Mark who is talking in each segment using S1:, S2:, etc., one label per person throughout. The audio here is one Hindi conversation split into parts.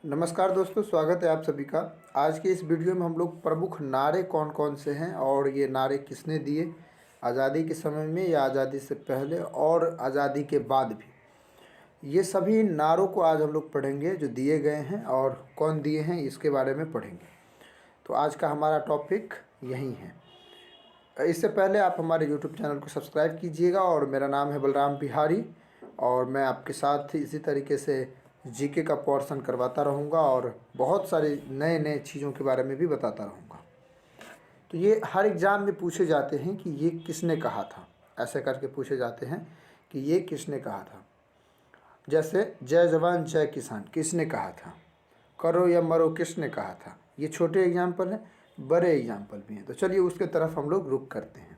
S1: नमस्कार दोस्तों, स्वागत है आप सभी का। आज के इस वीडियो में हम लोग प्रमुख नारे कौन कौन से हैं और ये नारे किसने दिए, आज़ादी के समय में या आज़ादी से पहले और आज़ादी के बाद भी, ये सभी नारों को आज हम लोग पढ़ेंगे जो दिए गए हैं और कौन दिए हैं इसके बारे में पढ़ेंगे। तो आज का हमारा टॉपिक यही है। इससे पहले आप हमारे यूट्यूब चैनल को सब्सक्राइब कीजिएगा और मेरा नाम है बलराम बिहारी और मैं आपके साथ इसी तरीके से जीके का पोर्शन करवाता रहूँगा और बहुत सारी नए नए चीज़ों के बारे में भी बताता रहूँगा। तो ये हर एग्ज़ाम में पूछे जाते हैं कि ये किसने कहा था, ऐसे करके पूछे जाते हैं कि ये किसने कहा था। जैसे जय जवान जय किसान किसने कहा था, करो या मरो किसने कहा था। ये छोटे एग्जाम्पल हैं, बड़े एग्जाम्पल भी हैं। तो चलिए उसके तरफ हम लोग रुख करते हैं।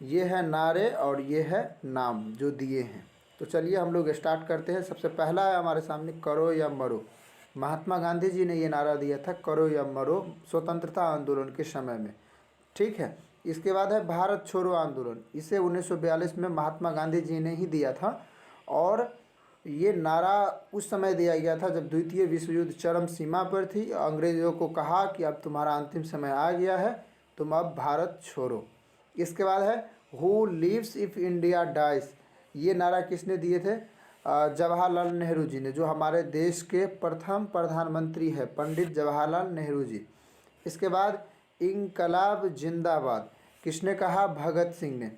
S1: ये है नारे और ये है नाम जो दिए हैं। तो चलिए हम लोग स्टार्ट करते हैं। सबसे पहला है हमारे सामने करो या मरो। महात्मा गांधी जी ने ये नारा दिया था, करो या मरो, स्वतंत्रता आंदोलन के समय में। ठीक है। इसके बाद है भारत छोड़ो आंदोलन। इसे 1942 में महात्मा गांधी जी ने ही दिया था और ये नारा उस समय दिया गया था जब द्वितीय विश्व युद्ध चरम सीमा पर थी। अंग्रेज़ों को कहा कि अब तुम्हारा अंतिम समय आ गया है, तुम अब भारत छोड़ो। इसके बाद है who lives if India dies. ये नारा किसने दिए थे? जवाहरलाल नेहरू जी ने, जो हमारे देश के प्रथम प्रधानमंत्री है, पंडित जवाहरलाल नेहरू जी। इसके बाद इंकलाब जिंदाबाद किसने कहा? भगत सिंह ने।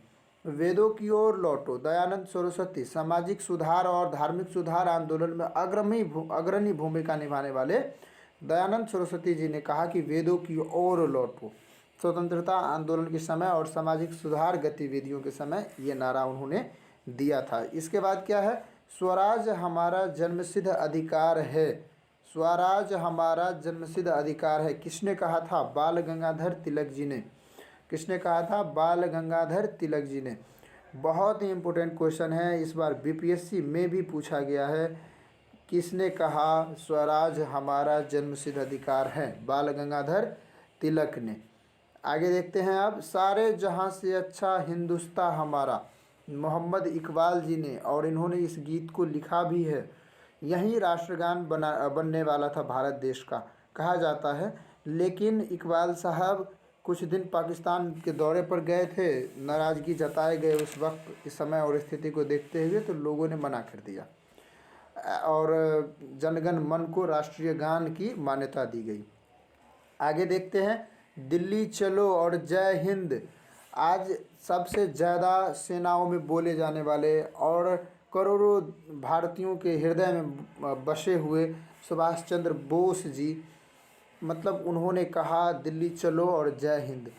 S1: वेदों की ओर लौटो, दयानंद सरस्वती। सामाजिक सुधार और धार्मिक सुधार आंदोलन में अग्रणी भूमिका निभाने वाले दयानंद सरस्वती जी ने कहा कि वेदों की ओर लौटो। स्वतंत्रता आंदोलन के समय और सामाजिक सुधार गतिविधियों के समय ये नारा उन्होंने दिया था। इसके बाद क्या है? स्वराज हमारा जन्मसिद्ध अधिकार है। स्वराज हमारा जन्मसिद्ध अधिकार है किसने कहा था? बाल गंगाधर तिलक जी ने। किसने कहा था? बाल गंगाधर तिलक जी ने। बहुत ही इम्पोर्टेंट क्वेश्चन है, इस बार बीपीएससी में भी पूछा गया है। किसने कहा स्वराज हमारा जन्मसिद्ध अधिकार है? बाल गंगाधर तिलक ने। आगे देखते हैं अब। सारे जहां से अच्छा हिंदुस्तान हमारा, मोहम्मद इकबाल जी ने, और इन्होंने इस गीत को लिखा भी है। यही राष्ट्रगान बनने वाला था भारत देश का, कहा जाता है। लेकिन इकबाल साहब कुछ दिन पाकिस्तान के दौरे पर गए थे, नाराज़गी जताए गए उस वक्त, इस समय और स्थिति को देखते हुए, तो लोगों ने मना कर दिया और जनगण मन को राष्ट्रीय गान की मान्यता दी गई। आगे देखते हैं। दिल्ली चलो और जय हिंद आज सबसे ज़्यादा सेनाओं में बोले जाने वाले और करोड़ों भारतीयों के हृदय में बसे हुए सुभाष चंद्र बोस जी, मतलब उन्होंने कहा दिल्ली चलो और जय हिंद।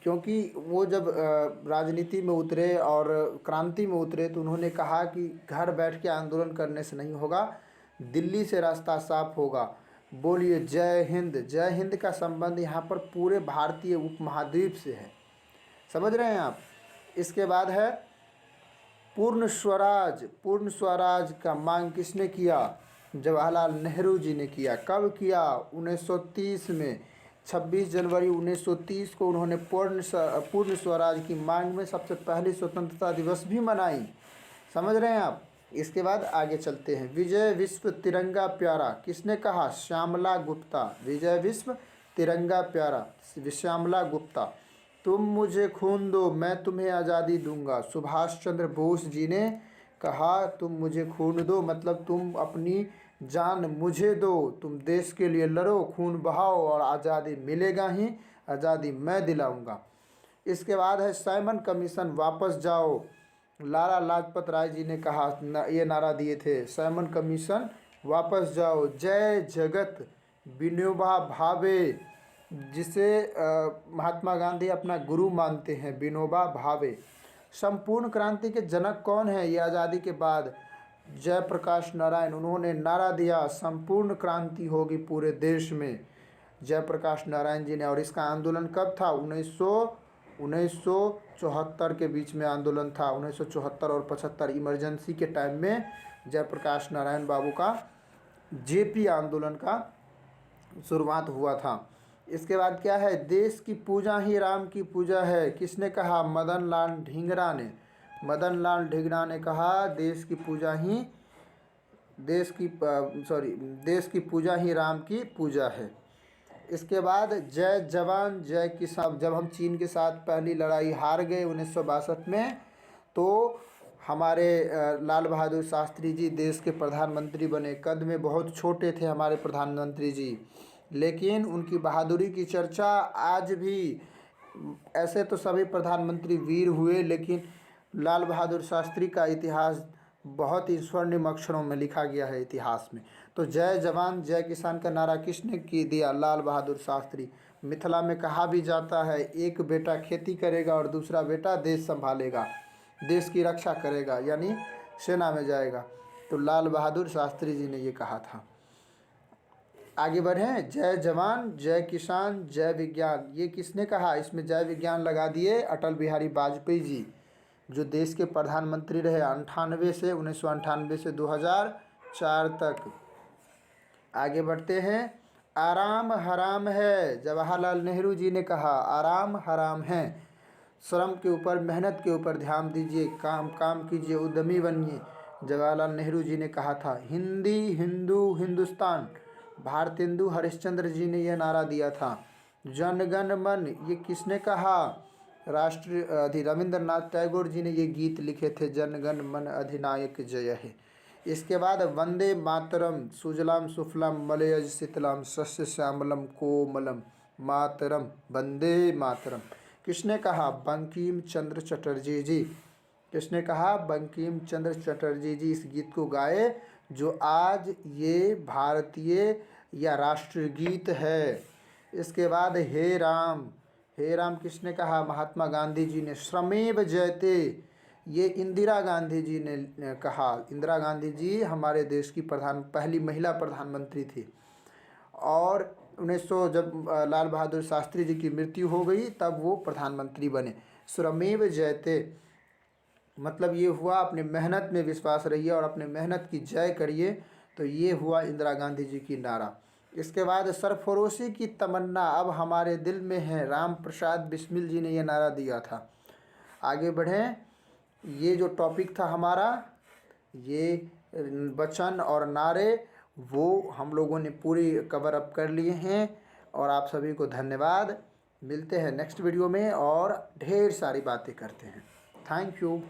S1: क्योंकि वो जब राजनीति में उतरे और क्रांति में उतरे तो उन्होंने कहा कि घर बैठ के आंदोलन करने से नहीं होगा, दिल्ली से रास्ता साफ होगा। बोलिए जय हिंद। जय हिंद का संबंध यहाँ पर पूरे भारतीय उपमहाद्वीप से है, समझ रहे हैं आप। इसके बाद है पूर्ण स्वराज। पूर्ण स्वराज का मांग किसने किया? जवाहरलाल नेहरू जी ने किया। कब किया? 1930 में। 26 जनवरी 1930 को उन्होंने पूर्ण स्वराज की मांग में सबसे पहली स्वतंत्रता दिवस भी मनाई, समझ रहे हैं आप। इसके बाद आगे चलते हैं। विजय विश्व तिरंगा प्यारा किसने कहा? श्यामला गुप्ता। विजय विश्व तिरंगा प्यारा, श्यामला गुप्ता। तुम मुझे खून दो, मैं तुम्हें आज़ादी दूंगा। सुभाष चंद्र बोस जी ने कहा तुम मुझे खून दो, मतलब तुम अपनी जान मुझे दो, तुम देश के लिए लड़ो, खून बहाओ और आज़ादी मिलेगा ही, आज़ादी मैं दिलाऊंगा। इसके बाद है साइमन कमीशन वापस जाओ। लाला लाजपत राय जी ने कहा, ये नारा दिए थे, साइमन कमीशन वापस जाओ। जय जगत विनोबा भावे, जिसे महात्मा गांधी अपना गुरु मानते हैं, विनोबा भावे। संपूर्ण क्रांति के जनक कौन है? ये आज़ादी के बाद जयप्रकाश नारायण, उन्होंने नारा दिया संपूर्ण क्रांति होगी पूरे देश में, जयप्रकाश नारायण जी ने। और इसका आंदोलन कब था? 1974 के बीच में आंदोलन था। 1974 और 75 इमरजेंसी के टाइम में जयप्रकाश नारायण बाबू का जेपी आंदोलन का शुरुआत हुआ था। इसके बाद क्या है? देश की पूजा ही राम की पूजा है किसने कहा? मदन लाल ढींगरा ने। मदन लाल ढींगरा ने कहा देश की पूजा ही देश की पूजा ही राम की पूजा है। इसके बाद जय जवान जय किसान, जब हम चीन के साथ पहली लड़ाई हार गए 1962 में, तो हमारे लाल बहादुर शास्त्री जी देश के प्रधानमंत्री बने। कद में बहुत छोटे थे हमारे प्रधानमंत्री जी, लेकिन उनकी बहादुरी की चर्चा आज भी, ऐसे तो सभी प्रधानमंत्री वीर हुए, लेकिन लाल बहादुर शास्त्री का इतिहास बहुत ही स्वर्णिम अक्षरों में लिखा गया है इतिहास में। तो जय जवान जय किसान का नारा किसने की दिया? लाल बहादुर शास्त्री। मिथिला में कहा भी जाता है, एक बेटा खेती करेगा और दूसरा बेटा देश संभालेगा, देश की रक्षा करेगा, यानी सेना में जाएगा। तो लाल बहादुर शास्त्री जी ने ये कहा था। आगे बढ़ें। जय जवान जय किसान जय विज्ञान, ये किसने कहा? इसमें जय विज्ञान लगा दिए अटल बिहारी वाजपेयी जी, जो देश के प्रधानमंत्री रहे 1998 से 2004 तक। आगे बढ़ते हैं। आराम हराम है, जवाहरलाल नेहरू जी ने कहा आराम हराम है। श्रम के ऊपर, मेहनत के ऊपर ध्यान दीजिए, काम कीजिए, उद्यमी बनिए, जवाहरलाल नेहरू जी ने कहा था। हिंदी हिंदू हिंदुस्तान, भारतेंदु हरिश्चंद्र जी ने यह नारा दिया था। जन गण मन, ये किसने कहा? रविंद्रनाथ टैगोर जी ने ये गीत लिखे थे, जन गण मन अधिनायक जय है। इसके बाद वंदे मातरम, सुजलाम सुफलाम मलयज शीतलाम शस्य श्यामलम कोमलम मातरम वंदे मातरम, किसने कहा? बंकिम चंद्र चटर्जी जी। किसने कहा? बंकिम चंद्र चटर्जी जी इस गीत को गाए, जो आज ये भारतीय या राष्ट्रगीत है। इसके बाद हे राम किसने कहा? महात्मा गांधी जी ने। श्रमेव जयते, ये इंदिरा गांधी जी ने कहा। इंदिरा गांधी जी हमारे देश की पहली महिला प्रधानमंत्री थी। और 1900 जब लाल बहादुर शास्त्री जी की मृत्यु हो गई, तब वो प्रधानमंत्री बने। श्रमेव जयते मतलब ये हुआ, अपने मेहनत में विश्वास रहिए और अपने मेहनत की जय करिए। तो ये हुआ इंदिरा गांधी जी की नारा। इसके बाद सरफरोशी की तमन्ना अब हमारे दिल में है, राम प्रसाद बिस्मिल जी ने यह नारा दिया था। आगे बढ़ें। ये जो टॉपिक था हमारा, ये वचन और नारे, वो हम लोगों ने पूरी कवर अप कर लिए हैं। और आप सभी को धन्यवाद। मिलते हैं नेक्स्ट वीडियो में और ढेर सारी बातें करते हैं। Thank you.